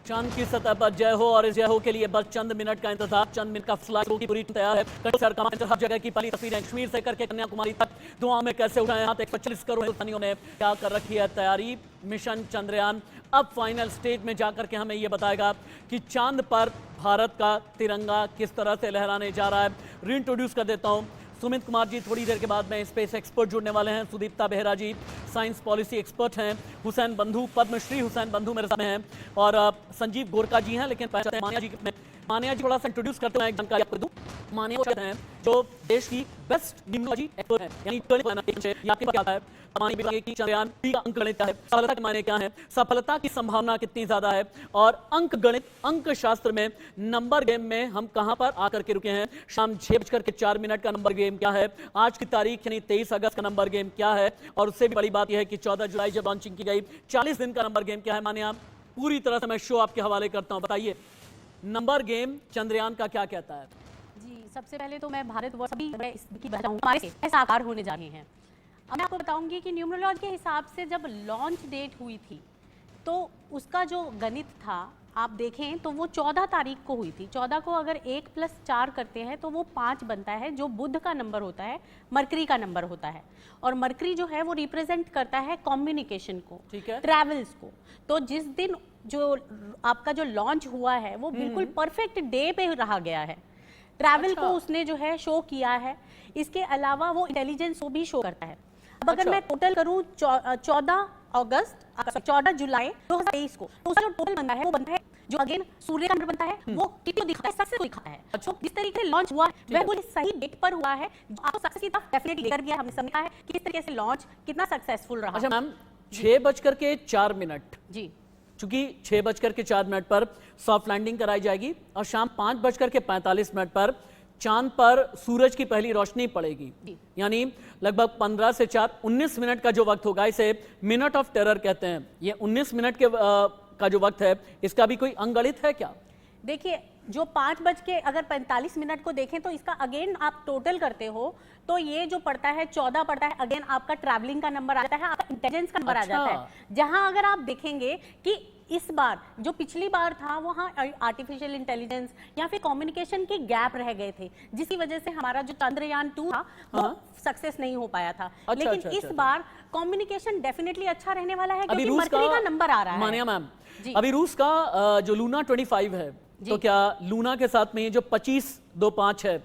चांद की सतह पर जय हो, और इस जय हो के लिए बस चंद मिनट का इंतजार, चंद मिनट का फ्लाइट की पूरी तैयार है। हर जगह की पहली तस्वीरें कश्मीर से करके कन्याकुमारी तक धुआं में कैसे उठाए यहाँ तक 140 करोड़ हिंदुस्तानियों ने क्या कर रखी है तैयारी। मिशन चंद्रयान अब फाइनल स्टेज में जाकर के हमें यह बताएगा कि चांद पर भारत का तिरंगा किस तरह से लहराने जा रहा है। रीइंट्रोड्यूस कर देता हूं सुमित कुमार जी, थोड़ी देर के बाद में स्पेस एक्सपर्ट जुड़ने वाले हैं। सुदीप्ता बेहरा जी साइंस पॉलिसी एक्सपर्ट हैं। हुसैन बंधु, पद्मश्री हुसैन बंधु मेरे सामने हैं, और संजीव गोरका जी हैं। लेकिन पहले मानिया जी थोड़ा सा इंट्रोड्यूस करते हैं, जानकारी आपको दूं। मानिया हैं जो देश की बेस्ट न्यूमरोलॉजी एक्सपर्ट है, यानी क्या है की चंद्रयान का अंक गणित क्या है, सफलता के मायने क्या है, सफलता की संभावना कितनी ज्यादा है, और अंक गणित अंक शास्त्र में नंबर गेम में हम कहां पर आकर के रुके हैं। शाम 6:04 का नंबर गेम क्या है, आज की तारीख यानी 23 अगस्त का नंबर गेम क्या है, और उससे भी बड़ी बात यह है कि 14 जुलाई जब लॉन्चिंग की गई 40 दिन का नंबर गेम क्या है। मानिया, पूरी तरह से मैं शो आपके हवाले करता हूं, बताइए नंबर गेम चंद्रयान का क्या कहता है। जी, सबसे पहले तो मैं भारतवर्ष की बताऊं हमारे साकार होने जा रहे हैं। अब मैं आपको बताऊंगी कि न्यूमरोलॉजी के हिसाब से जब लॉन्च डेट हुई थी तो उसका जो गणित था आप देखें तो वो 14 तारीख को हुई थी। 14 को अगर 1 + 4 करते हैं तो वो 5 बनता है, जो बुध का नंबर होता है, मरकरी का नंबर होता है। और मरकरी जो है वो रिप्रेजेंट करता है कम्युनिकेशन को, ट्रैवल्स को। तो जिस दिन जो आपका जो लॉन्च हुआ है वो बिल्कुल परफेक्ट डे पे रहा गया है। ट्रैवल को उसने जो है शो किया है। इसके अलावा वो इंटेलिजेंस को भी शो करता है। अब अगर मैं टोटल करूं 14 जुलाई 2023 को, तो उसका जो टोटल बनता है वो बनता है, जो अगेन सूर्य का नंबर बनता है, वो कितना दिखता है, सक्सेस को दिखाता है। तो जिस तरीके से लॉन्च हुआ है वह सही डेट पर हुआ है, आपको सक्सेस की तरफ डेफिनेटली लेकर गया। हमने समझा है कि किस तरीके से लॉन्च कितना सक्सेसफुल रहा। अच्छा मैम, 6:04 जी, चूंकि 6:04 पर सॉफ्ट लैंडिंग कराई जाएगी और शाम 5:45 पर चांद पर सूरज की पहली रोशनी पड़ेगी, यानी लगभग 15 से 4 19 मिनट का जो वक्त होगा, इसे मिनट ऑफ टेरर कहते हैं। ये 19 मिनट के का जो वक्त है, इसका भी कोई अंगणित है क्या? देखिए, जो 5:45 को देखें तो इसका अगेन आप टोटल करते हो तो ये जो पड़ता है 14 पड़ता है। अगेन आपका ट्रैवलिंग का नंबर आ जाता है, आपका इंटेलिजेंस का नंबर आ जाता है। जहां अगर आप देखेंगे कि इस बार जो पिछली बार था वहां आर्टिफिशियल इंटेलिजेंस या फिर कम्युनिकेशन के गैप रह गए थे, जिसकी वजह से हमारा जो चंद्रयान 2 था वो सक्सेस नहीं हो पाया था। लेकिन इस बार कम्युनिकेशन डेफिनेटली अच्छा रहने वाला है, क्योंकि मरकरी का नंबर आ रहा है। मानिया मैम, अभी रूस का जो लूना 25 है, तो क्या लूना के साथ में ये जो 25-25 है,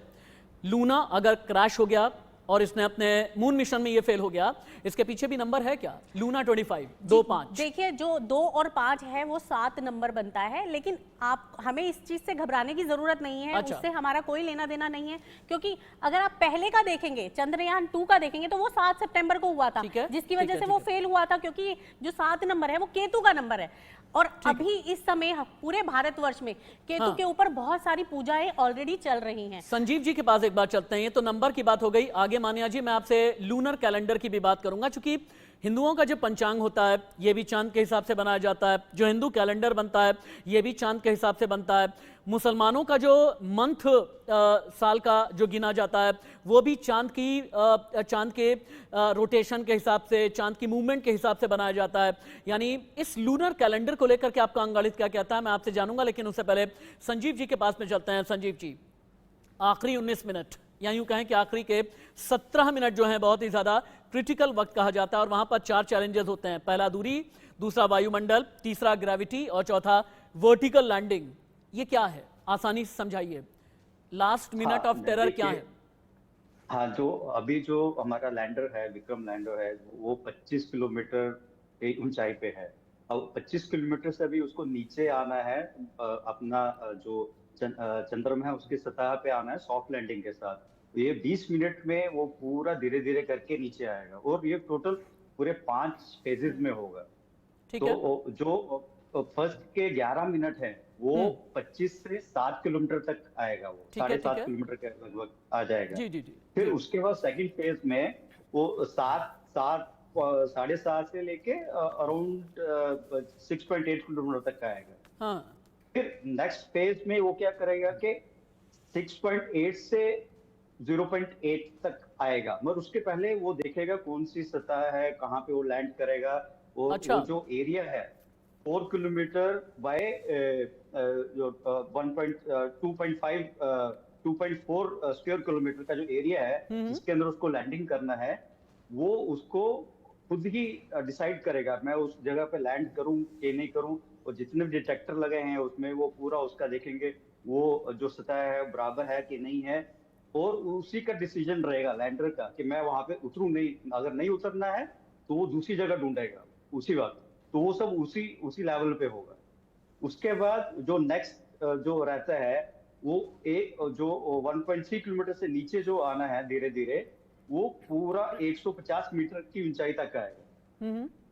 लूना अगर क्रैश हो गया और इसने अपने मून मिशन में ये फेल हो गया, इसके पीछे भी नंबर है क्या? लूना 25 2-5। देखिए, जो 2 और 5 है वो 7 नंबर बनता है, लेकिन आप हमें इस चीज से घबराने की जरूरत नहीं है। उससे हमारा कोई लेना देना नहीं है, क्योंकि अगर आप पहले का देखेंगे, चंद्रयान 2 का देखेंगे, तो वो 7 सितंबर को हुआ था, जिसकी वजह से वो फेल हुआ था, क्योंकि जो 7 नंबर है वो केतु का नंबर है। और अभी इस समय पूरे भारतवर्ष में केतु के ऊपर बहुत सारी पूजाएं ऑलरेडी चल रही हैं। संजीव जी के पास एक बार चलते हैं। ये तो नंबर की बात हो गई। आगे मानिया जी, मैं आपसे लूनर कैलेंडर की भी बात करूंगा, क्योंकि हिंदुओं का जो पंचांग होता है ये भी चांद के हिसाब से बनाया जाता है। जो हिंदू कैलेंडर बनता है ये भी चांद के हिसाब से बनता है। मुसलमानों का जो मंथ साल का जो गिना जाता है वो भी चांद के रोटेशन के हिसाब से, चांद की मूवमेंट के हिसाब से बनाया जाता है। यानी इस लूनर कैलेंडर को लेकर के आपका अंगणित क्या कहता है, मैं आपसे जानूंगा। लेकिन उससे पहले संजीव जी के पास में चलते हैं। संजीव जी, आखिरी 19 मिनट या यूं कहें कि आखिरी के 17 मिनट जो हैं बहुत ही ज्यादा क्रिटिकल वक्त कहा जाता है, और वहां पर 4 चैलेंजेस होते हैं। पहला दूरी, दूसरा वायुमंडल, तीसरा ग्रेविटी, और चौथा वर्टिकल लैंडिंग। ये क्या है, आसानी से समझाइए। लास्ट मिनट ऑफ टेरर क्या है? हाँ, जो अभी जो हमारा लैंडर है, विक्रम लैंडर है, वो 25 किलोमीटर की ऊंचाई पे है। अब 25 किलोमीटर से अभी उसको नीचे आना है, अपना जो चंद्रमा है उसकी सतह पे आना है सॉफ्ट लैंडिंग के साथ। तो ये 20 मिनट में वो पूरा धीरे धीरे करके नीचे आएगा, और ये टोटल पूरे 5 फेजेस में होगा। तो जो फर्स्ट के 11 मिनट है वो 25 से 7 किलोमीटर तक आएगा, वो 7.5 किलोमीटर के लगभग आ जाएगा। फिर उसके बाद सेकंड फेज में वो 7.5 से लेके अराउंड 6.8 किलोमीटर तक आएगा। फिर नेक्स्ट फेज में वो क्या करेगा कि 6.8 से 0.8 तक आएगा, मगर उसके पहले वो देखेगा कौन सी सतह है, कहाँ पे वो लैंड करेगा, वो जो एरिया है 4 किलोमीटर बाय 2.4 स्क्वायर किलोमीटर का जो एरिया है जिसके अंदर उसको लैंडिंग करना है, वो उसको खुद ही डिसाइड करेगा। मैं उस जगह पे लैंड करूं कि नहीं करूं, और जितने भी डिटेक्टर लगे हैं उसमें वो पूरा उसका देखेंगे, वो जो सतह है बराबर है कि नहीं है, और उसी का डिसीजन रहेगा लैंडर का कि मैं वहां पे उतरूं नहीं। अगर नहीं उतरना है तो वो दूसरी जगह ढूंढेगा उसी वक्त। तो वो सब उसी उसी लेवल पे होगा। उसके बाद जो नेक्स्ट जो रहता है वो एक जो 1.3 किलोमीटर से नीचे जो आना है धीरे धीरे, वो पूरा 150 मीटर की ऊंचाई तक आएगा।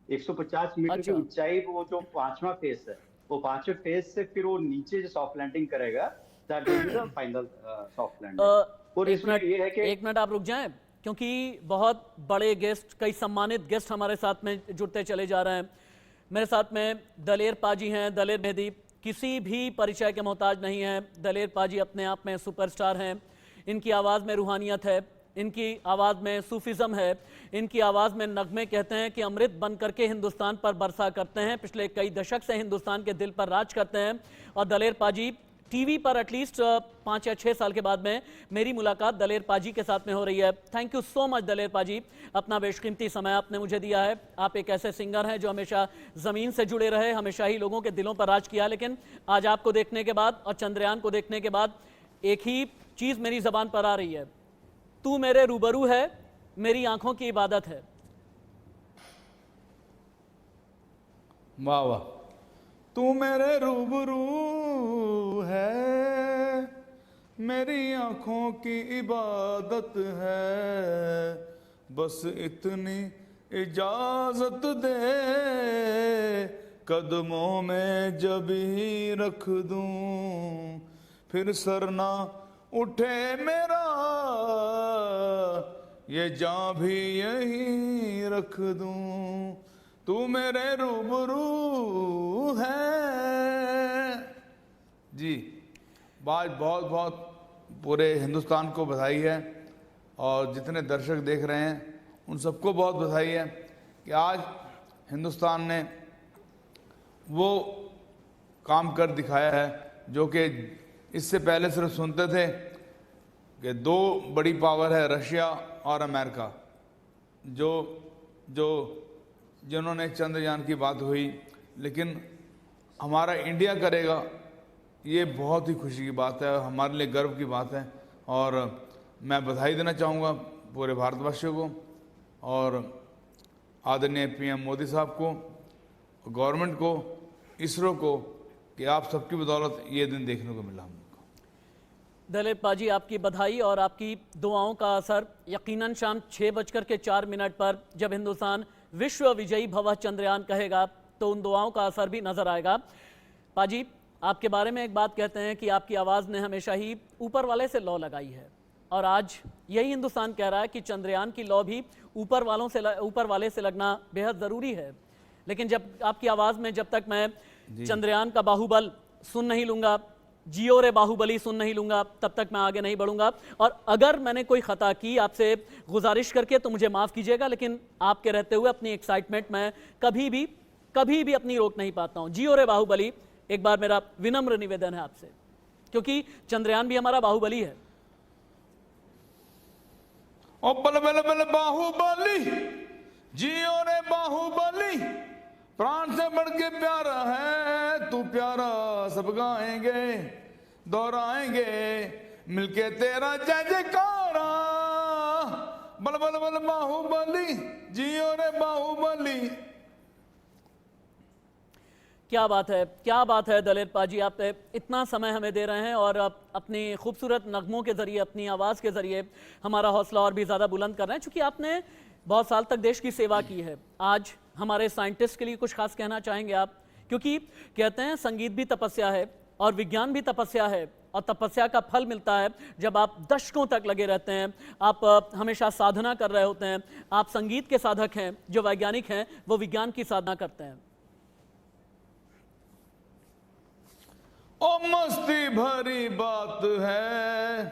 150 मीटर की अच्छा। ऊंचाई, वो जो 5वां फेस है, वो 5वें फेस से फिर वो नीचे जो सॉफ्ट लैंडिंग करेगा, that will be the final soft landing. और एक इसमें मिनट, ये है कि एक मिनट आप रुक जाएं, क्योंकि बहुत बड़े गेस्ट, कई सम्मानित गेस्ट हमारे साथ में जुड़ते चले जा रहे हैं। मेरे साथ में दलेर पाजी हैं। दलेर मेहदी किसी भी परिचय के मोहताज नहीं है। दलेर पाजी अपने आप में सुपरस्टार हैं। इनकी आवाज़ में रूहानियत है, इनकी आवाज़ में सूफिज़म है, इनकी आवाज़ में नगमे कहते हैं कि अमृत बन करके हिंदुस्तान पर बरसा करते हैं। पिछले कई दशक से हिंदुस्तान के दिल पर राज करते हैं। और दलेर पाजी टीवी पर एटलीस्ट 5 या 6 साल के बाद में मेरी मुलाकात दलेर पाजी के साथ में हो रही है। थैंक यू सो मच दलेर पाजी, अपना बेशकीमती समय आपने मुझे दिया है। आप एक ऐसे सिंगर हैं जो हमेशा ज़मीन से जुड़े रहे, हमेशा ही लोगों के दिलों पर राज किया। लेकिन आज आपको देखने के बाद और चंद्रयान को देखने के बाद एक ही चीज़ मेरी ज़बान पर आ रही है, तू मेरे रूबरू है, मेरी आंखों की इबादत है। वाह वाह। तू मेरे रूबरू है, मेरी आंखों की इबादत है, बस इतनी इजाजत दे, कदमों में जब ही रख दूं, फिर सर ना उठे मेरा, ये जान भी यही रख दूं, तू मेरे रूबरू है। जी, आज बहुत बहुत पूरे हिंदुस्तान को बधाई है, और जितने दर्शक देख रहे हैं उन सबको बहुत बधाई है कि आज हिंदुस्तान ने वो काम कर दिखाया है जो कि इससे पहले सिर्फ सुनते थे कि 2 बड़ी पावर है, रशिया और अमेरिका, जिन्होंने चंद्रयान की बात हुई, लेकिन हमारा इंडिया करेगा, ये बहुत ही खुशी की बात है, हमारे लिए गर्व की बात है। और मैं बधाई देना चाहूँगा पूरे भारतवासियों को और आदरणीय पीएम मोदी साहब को, गवर्नमेंट को, इसरो को, कि आप सबकी बदौलत ये दिन देखने को मिला हमको। दलेर पाजी, आपकी बधाई और आपकी दुआओं का असर यकीनन शाम 6:04 पर जब हिंदुस्तान विश्व विजयी भव चंद्रयान कहेगा तो उन दुआओं का असर भी नजर आएगा। पाजी, आपके बारे में एक बात कहते हैं कि आपकी आवाज़ ने हमेशा ही ऊपर वाले से लौ लगाई है, और आज यही हिंदुस्तान कह रहा है कि चंद्रयान की लौ भी ऊपर वाले से लगना बेहद ज़रूरी है। लेकिन जब आपकी आवाज़ में जब तक मैं चंद्रयान का बाहुबल सुन नहीं लूँगा, जियो रे बाहुबली सुन नहीं लूँगा, तब तक मैं आगे नहीं बढ़ूँगा। और अगर मैंने कोई ख़ता की आपसे गुजारिश करके तो मुझे माफ़ कीजिएगा, लेकिन आपके रहते हुए अपनी एक्साइटमेंट मैं कभी भी अपनी रोक नहीं पाता हूँ। जियो रे बाहुबली एक बार मेरा विनम्र निवेदन है आपसे, क्योंकि चंद्रयान भी हमारा बाहुबली है। ओ बल बल बल बाहुबली, जियो रे बाहुबली, प्राण से बढ़ के प्यारा है तू, प्यारा सब गाएंगे दोहराएंगे मिलके तेरा जय जयकारा, बल बल बल बाहुबली, जियो रे बाहुबली। क्या बात है, क्या बात है दलेर पाजी, आप इतना समय हमें दे रहे हैं और अपनी खूबसूरत नगमों के ज़रिए, अपनी आवाज़ के ज़रिए हमारा हौसला और भी ज़्यादा बुलंद कर रहे हैं। चूँकि आपने बहुत साल तक देश की सेवा की है, आज हमारे साइंटिस्ट के लिए कुछ खास कहना चाहेंगे आप? क्योंकि कहते हैं संगीत भी तपस्या है और विज्ञान भी तपस्या है, और तपस्या का फल मिलता है जब आप दशकों तक लगे रहते हैं, आप हमेशा साधना कर रहे होते हैं। आप संगीत के साधक हैं, जो वैज्ञानिक हैं वो विज्ञान की साधना करते हैं। ओ मस्ती भरी बात है,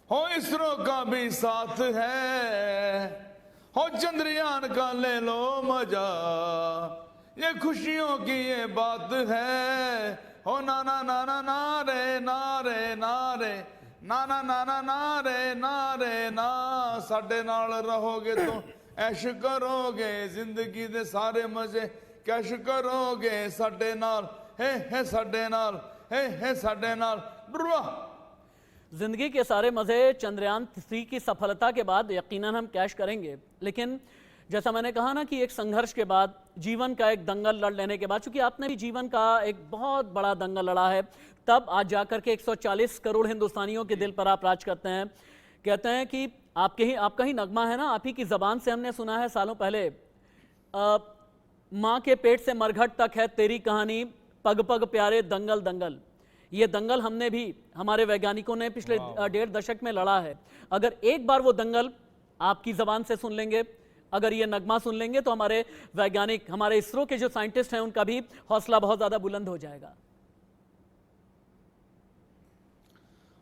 हो इसरो का भी साथ है, हो चंद्रयान का ले लो मजा, ये खुशियों की ये बात है। हो ना ना ना ना ना रे ना रे ना रे ना ना ना ना ना रे ना रे ना, साडे नाल रहोगे तो ऐश करोगे, जिंदगी दे सारे मजे कैश करोगे, साडे नाल है साडे नाल है साडे नाल। वाह! जिंदगी के सारे मजे चंद्रयान 3 की सफलता के बाद यकीनन हम कैश करेंगे, लेकिन जैसा मैंने कहा ना कि एक संघर्ष के बाद, जीवन का एक दंगल लड़ लेने के बाद, चूंकि आपने भी जीवन का एक बहुत बड़ा दंगल लड़ा है, तब आज जाकर के 140 करोड़ हिंदुस्तानियों के दिल पर आप राज करते हैं। कहते हैं कि आपका ही नगमा है ना, आप ही की जबान से हमने सुना है सालों पहले, माँ के पेट से मरघट तक है तेरी कहानी, पग पग प्यारे दंगल दंगल। ये दंगल हमने भी, हमारे वैज्ञानिकों ने पिछले 1.5 दशक में लड़ा है। अगर एक बार वो दंगल आपकी जबान से सुन लेंगे, अगर ये नगमा सुन लेंगे, तो हमारे वैज्ञानिक, हमारे इसरो के जो साइंटिस्ट हैं, उनका भी हौसला बहुत ज्यादा बुलंद हो जाएगा।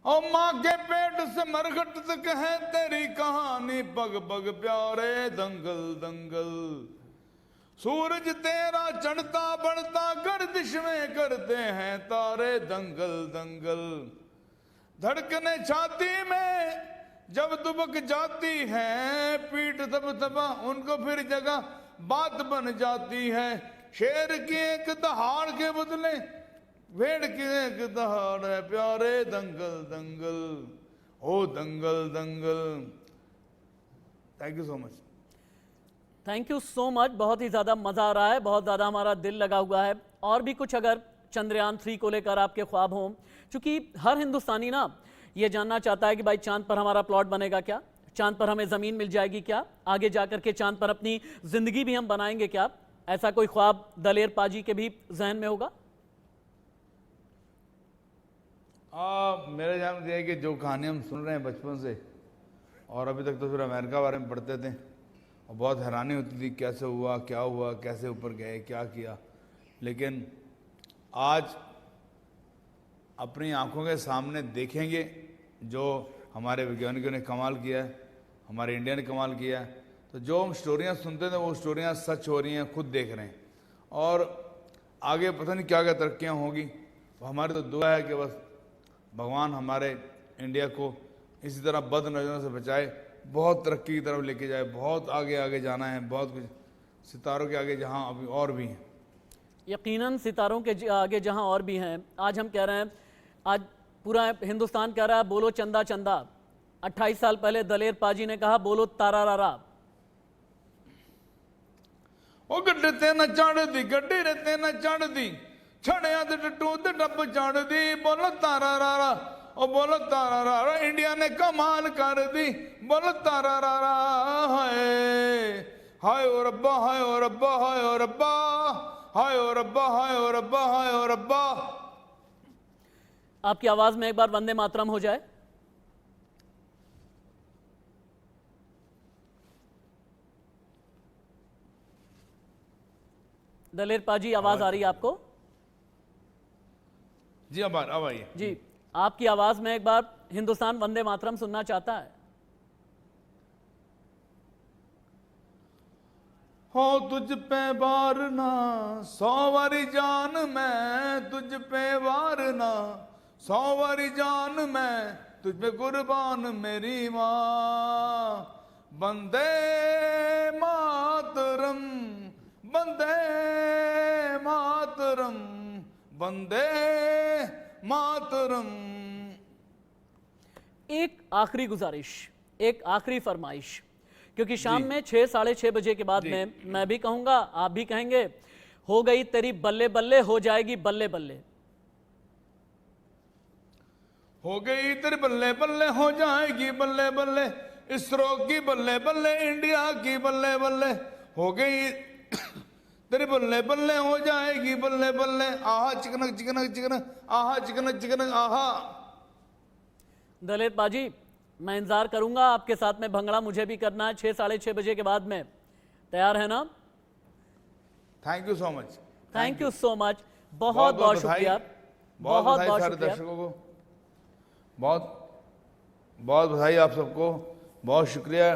और माँ के पेट से मरघट तक है तेरी कहानी, पग पग प्यारे दंगल दंगल। सूरज तेरा चढ़ता बढ़ता गर्दिश में करते हैं तारे, दंगल दंगल। धड़कने छाती में जब दुबक जाती है, पीठ तब तबा उनको फिर जगह बात बन जाती है। शेर की एक दहाड़ के बदले भेड़ की एक दहाड़ है प्यारे, दंगल दंगल ओ Dangal Dangal. Thank you so much. Thank you so much. बहुत ही ज़्यादा मज़ा आ रहा है, बहुत ज़्यादा हमारा दिल लगा हुआ है। और भी कुछ अगर चंद्रयान 3 को लेकर आपके ख्वाब हों, क्योंकि हर हिंदुस्तानी ना ये जानना चाहता है कि भाई चांद पर हमारा प्लॉट बनेगा क्या, चांद पर हमें ज़मीन मिल जाएगी क्या, आगे जाकर के चांद पर अपनी ज़िंदगी भी हम बनाएंगे क्या। ऐसा कोई ख्वाब दलेर पाजी के भी जहन में होगा? मेरे ध्यान में ये है कि जो कहानी हम सुन रहे हैं बचपन से, और अभी तक तो फिर अमेरिका बारे में पढ़ते थे और बहुत हैरानी होती थी, कैसे हुआ, क्या हुआ, कैसे ऊपर गए, क्या किया। लेकिन आज अपनी आंखों के सामने देखेंगे जो हमारे वैज्ञानिकों ने कमाल किया है, हमारे इंडिया ने कमाल किया है। तो जो हम स्टोरियाँ सुनते थे वो स्टोरियाँ सच हो रही हैं, खुद देख रहे हैं। और आगे पता नहीं क्या क्या तरक्कियाँ होगी। हमारी तो दुआ है कि बस भगवान हमारे इंडिया को इसी तरह बद नज़रों से बचाए, बहुत तरक्की की तरफ लेके जाए। बहुत आगे आगे जाना है, बहुत कुछ सितारों के आगे जहाँ अभी और भी हैं। यकीनन सितारों के आगे जहां और भी हैं। आज हम कह रहे हैं, आज पूरा हिंदुस्तान कह रहा है बोलो चंदा चंदा। 28 साल पहले दलेर पाजी ने कहा बोलो तारा रारा। ओ गड्ढे ते न चढ़ दी, गड्ढी रे ते न चढ़ दी, छड़िया ते टट्टू ते टप चढ़ दी, बोलो तारा रारा ओ बोलो तारा रारा। इंडिया ने कमाल कर दी, बोलो तारा रारा। हाय हाय ओ रब्बा, हाय ओ रब्बा, हाय ओ रब्बा, हाय ओ रब्बा, हाय ओ रब्बा, हाय ओ रब्बा। आपकी आवाज में एक बार वंदे मातरम हो जाए। दलेर पाजी, आवाज आ रही है आपको? जी अब आइए जी, आपकी आवाज में एक बार हिंदुस्तान वंदे मातरम सुनना चाहता है। हो तुझ पे वारना 100 वारी जान, मैं तुझ पे वारना 100 वारी जान, मैं तुझ पे कुर्बान मेरी माँ। बंदे मातरम, बंदे मातरम, बंदे मातरम। एक आखिरी गुजारिश, एक आखिरी फरमाइश, क्योंकि शाम में 6, साढ़े 6 बजे के बाद में मैं भी कहूंगा, आप भी कहेंगे, हो गई तेरी बल्ले बल्ले, हो जाएगी बल्ले बल्ले। हो गई तेरी बल्ले बल्ले, हो जाएगी बल्ले बल्ले, इसरो की बल्ले बल्ले, इंडिया की बल्ले बल्ले। हो गई तेरी बल्ले बल्ले, हो जाएगी बल्ले बल्ले। आहा चिकनक चिकनक चिकनक, आहा चिकनक चिकनक आहा। दलेर पाजी, मैं इंतजार करूंगा, आपके साथ में भंगड़ा मुझे भी करना है 6, साढ़े 6 बजे के बाद में। तैयार है ना? Thank you so much. Thank you so much. बहुत बहुत शुक्रिया। बहुत बहुत सारे शुक्रिया दर्शकों को बहुत बहुत बधाई आप सबको। बहुत शुक्रिया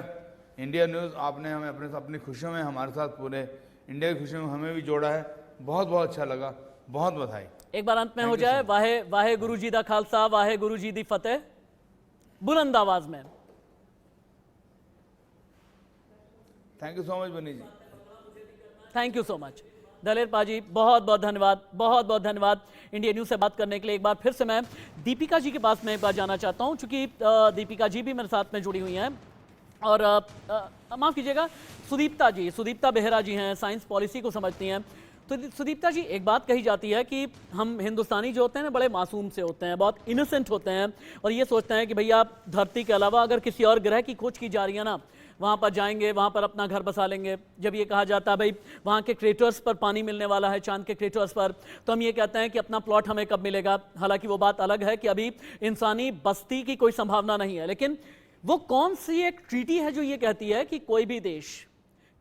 इंडिया न्यूज़, आपने हमें अपनी खुशियों में हमारे साथ पूरे इंडिया की खुशी में हमें भी जोड़ा है। बहुत बहुत अच्छा लगा, बहुत बधाई। एक बार अंत में हो जाए, वाहे वाहे गुरु जी दा खालसा, वाहे गुरु जी दी फतेह, बुलंद आवाज में। थैंक यू सो मच बनी जी। थैंक यू सो मच दलेर पाजी, बहुत बहुत धन्यवाद, बहुत बहुत धन्यवाद इंडिया न्यूज से बात करने के लिए। एक बार फिर से मैं दीपिका जी के पास में एक बार जाना चाहता हूं, चूंकि दीपिका जी भी मेरे साथ में जुड़ी हुई हैं। और माफ कीजिएगा, सुदीप्ता जी, सुदीप्ता बेहरा जी हैं, साइंस पॉलिसी को समझती हैं। तो सुदीप्ता जी, एक बात कही जाती है कि हम हिंदुस्तानी जो होते हैं ना, बड़े मासूम से होते हैं, बहुत इनोसेंट होते हैं, और ये सोचते हैं कि भैया धरती के अलावा अगर किसी और ग्रह की खोज की जा रही है ना, वहाँ पर जाएंगे, वहाँ पर अपना घर बसा लेंगे। जब ये कहा जाता है भाई वहाँ के क्रेटर्स पर पानी मिलने वाला है, चांद के क्रेटर्स पर, तो हम ये कहते हैं कि अपना प्लॉट हमें कब मिलेगा। हालांकि वो बात अलग है कि अभी इंसानी बस्ती की कोई संभावना नहीं है, लेकिन वो कौन सी एक ट्रीटी है जो ये कहती है कि कोई भी देश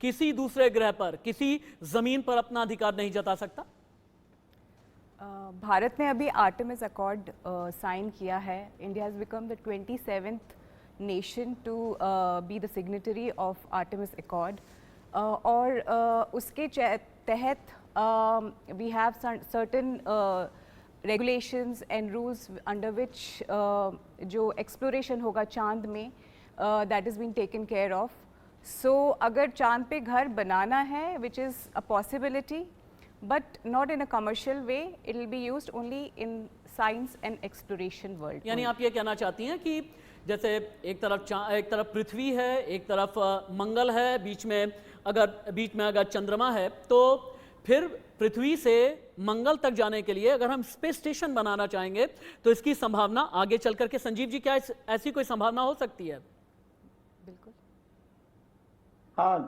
किसी दूसरे ग्रह पर, किसी जमीन पर अपना अधिकार नहीं जता सकता? भारत ने अभी आर्टेमिस अकॉर्ड साइन किया है। India has become the 27th nation to be the signatory of Artemis accord, और उसके तहत we have certain regulations and rules under which जो exploration होगा चांद में, that is being taken care of. So अगर चांद पे घर बनाना है, which is a possibility, but not in a commercial way, it will be used only in science and exploration world. यानी आप ये कहना चाहती हैं कि जैसे एक तरफ पृथ्वी है, एक तरफ मंगल है, बीच में अगर चंद्रमा है, तो फिर पृथ्वी से मंगल तक जाने के लिए अगर हम स्पेस स्टेशन बनाना चाहेंगे तो इसकी संभावना आगे चल करके, संजीव जी, क्या ऐसी कोई संभावना हो सकती है? बिल्कुल। हाँ,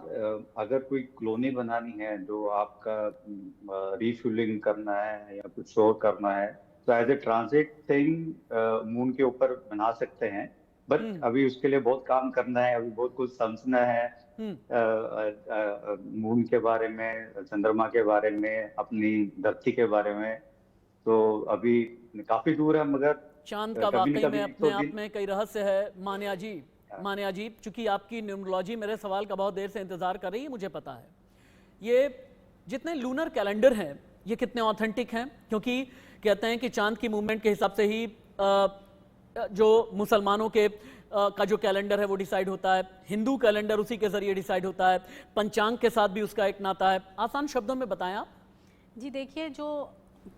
अगर कोई कॉलोनी बनानी है जो आपका रिफ्यूलिंग करना है या कुछ और करना है, तो as a transit thing moon के ऊपर बना सकते हैं। बट अभी उसके लिए बहुत काम करना है, अभी बहुत कुछ समझना है मून के बारे में, चंद्रमा के बारे में, अपनी धरती के बारे में। तो अभी काफी दूर है, मगर चांद का वाकई में अपने आप में कई रहस्य है। मान्या जी, चूंकि आपकी न्यूमरोलॉजी मेरे सवाल का बहुत देर से इंतजार कर रही है, मुझे पता है ये जितने लूनर कैलेंडर हैं ये कितने ऑथेंटिक हैं, क्योंकि कहते हैं कि चांद की मूवमेंट के हिसाब से ही जो मुसलमानों के का जो कैलेंडर है वो डिसाइड होता है, हिंदू कैलेंडर उसी के जरिए डिसाइड होता है, पंचांग के साथ भी उसका एक नाता है। आसान शब्दों में बताएं आप। जी देखिए, जो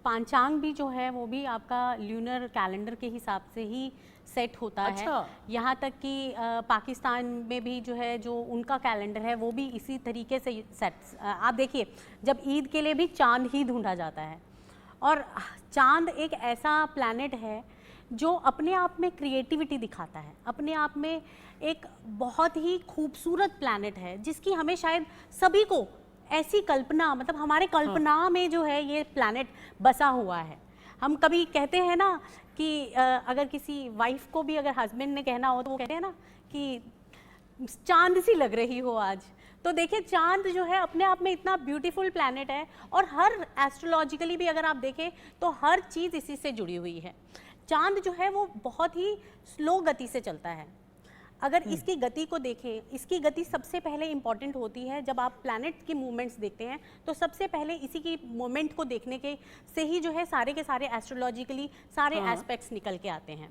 पंचांग भी जो है वो भी आपका ल्यूनर कैलेंडर के हिसाब से ही सेट होता है। यहाँ तक कि पाकिस्तान में भी जो है जो उनका कैलेंडर है वो भी इसी तरीके से सेट। आप देखिए, जब ईद के लिए भी चांद ही ढूंढा जाता है, और चांद एक ऐसा प्लैनेट है जो अपने आप में क्रिएटिविटी दिखाता है, अपने आप में एक बहुत ही खूबसूरत प्लैनेट है जिसकी हमें शायद सभी को ऐसी कल्पना, मतलब हमारे कल्पना में जो है ये प्लैनेट बसा हुआ है। हम कभी कहते हैं ना कि अगर किसी वाइफ को भी अगर हस्बैंड ने कहना हो तो वो कहते हैं ना कि चांद सी लग रही हो आज। तो देखिए, चांद जो है अपने आप में इतना ब्यूटीफुल प्लैनेट है, और हर एस्ट्रोलॉजिकली भी अगर आप देखें तो हर चीज़ इसी से जुड़ी हुई है। चांद जो है वो बहुत ही स्लो गति से चलता है। अगर इसकी गति को देखें, इसकी गति सबसे पहले इंपॉर्टेंट होती है। जब आप प्लैनेट की मूवमेंट्स देखते हैं तो सबसे पहले इसी की मूवमेंट को देखने के से ही जो है सारे के सारे एस्ट्रोलॉजिकली सारे एस्पेक्ट्स निकल के आते हैं।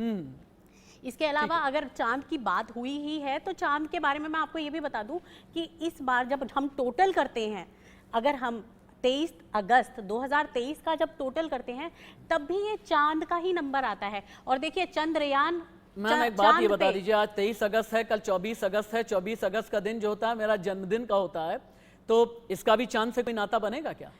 इसके अलावा अगर चांद की बात हुई ही है तो चांद के बारे में मैं आपको ये भी बता दूं कि इस बार जब हम टोटल करते हैं, अगर हम 23 अगस्त 2023 का जब टोटल करते हैं तब भी ये चांद का ही नंबर आता है। और देखिए, चंद्रयान, मैम एक बात ये बता दीजिए, आज 23 अगस्त है, कल 24 अगस्त है। 24 अगस्त का दिन जो होता है मेरा जन्मदिन का होता है, तो इसका भी चांद से कोई नाता बनेगा क्या?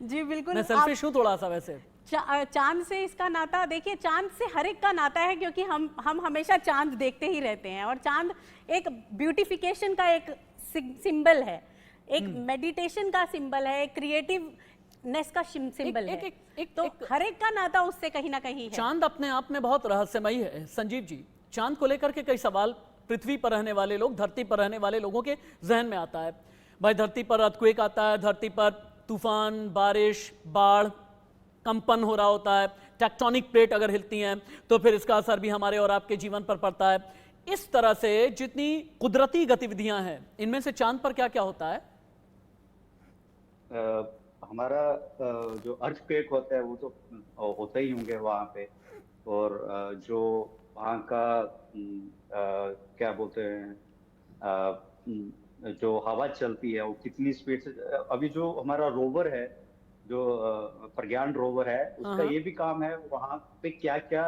जी बिल्कुल, मैं सेल्फिश हूँ थोड़ा सा वैसे। चांद से इसका नाता, देखिए चांद से हर एक का नाता है, क्योंकि हम हमेशा चांद देखते ही रहते हैं, और चांद एक ब्यूटिफिकेशन का एक सिंबल है, एक मेडिटेशन का सिंबल है, एक क्रिएटिवनेस का सिंबल है। तो हर एक का नाता उससे कहीं ना कहीं है। चांद अपने आप में बहुत रहस्यमयी है। संजीव जी, चांद को लेकर के कई सवाल पृथ्वी पर रहने वाले लोग, धरती पर रहने वाले लोगों के जहन में आता है। भाई धरती पर अर्थक्वेक आता है, धरती पर तूफान, बारिश, बाढ़, कंपन हो रहा होता है, टेक्टोनिक प्लेट अगर हिलती हैं तो फिर इसका असर भी हमारे और आपके जीवन पर पड़ता है। इस तरह से जितनी कुदरती गतिविधियां हैं, इनमें से चांद पर क्या क्या होता है? हमारा जो अर्थक्वेक होता है वो तो होते ही होंगे वहाँ पे। और जो वहाँ का क्या बोलते हैं, जो हवा चलती है वो कितनी स्पीड से, अभी जो हमारा रोवर है, जो प्रज्ञान रोवर है, उसका हाँ। ये भी काम है वहाँ पे क्या क्या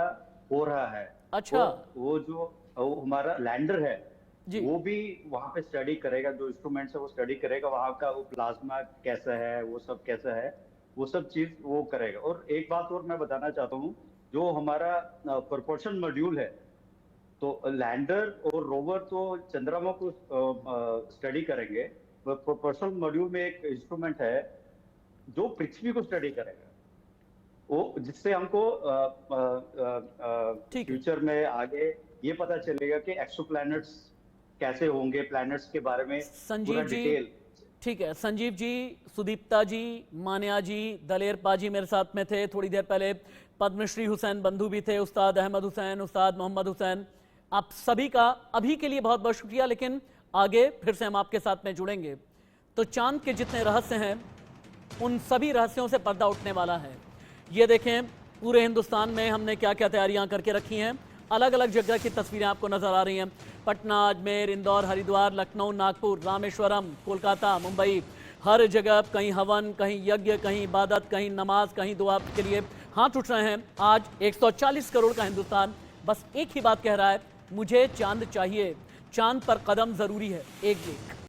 हो रहा है। अच्छा। वो जो वो हमारा लैंडर है जी। वो भी वहाँ पे स्टडी करेगा, जो इंस्ट्रूमेंट्स है वो स्टडी करेगा, वहाँ का वो प्लाज्मा कैसा है, वो सब कैसा है, वो सब चीज वो करेगा। और एक बात और मैं बताना चाहता हूँ, जो हमारा प्रोपल्शन मॉड्यूल है, तो लैंडर और रोवर तो चंद्रमा को स्टडी करेंगे, प्रोपल्शन मॉड्यूल में एक इंस्ट्रूमेंट है जो पृथ्वी को स्टडी करेगा, वो जिससे हमको ठीक है। फ्यूचर में आगे ये पता चलेगा कि एक्सोप्लैनेट्स कैसे होंगे, प्लैनेट्स के बारे में पूरा संजीव जी, डिटेल। ठीक है। संजीव जी, सुदीप्ता जी, मान्या जी, दलेर पाजी मेरे साथ में थे थोड़ी देर पहले, पद्मश्री हुसैन बंधु भी थे, उस्ताद अहमद हुसैन, उस्ताद मोहम्मद हुसैन, आप सभी का अभी के लिए बहुत बहुत शुक्रिया। लेकिन आगे फिर से हम आपके साथ में जुड़ेंगे। तो चांद के जितने रहस्य हैं उन सभी रहस्यों से पर्दा उठने वाला है। ये देखें पूरे हिंदुस्तान में हमने क्या क्या तैयारियां करके रखी हैं। अलग अलग जगह की तस्वीरें आपको नजर आ रही हैं। पटना, अजमेर, इंदौर, हरिद्वार, लखनऊ, नागपुर, रामेश्वरम, कोलकाता, मुंबई, हर जगह कहीं हवन, कहीं यज्ञ, कहीं इबादत, कहीं नमाज, कहीं दुआ के लिए हाथ उठ रहे हैं। आज 140 करोड़ का हिंदुस्तान बस एक ही बात कह रहा है, मुझे चांद चाहिए, चांद पर कदम जरूरी है, एक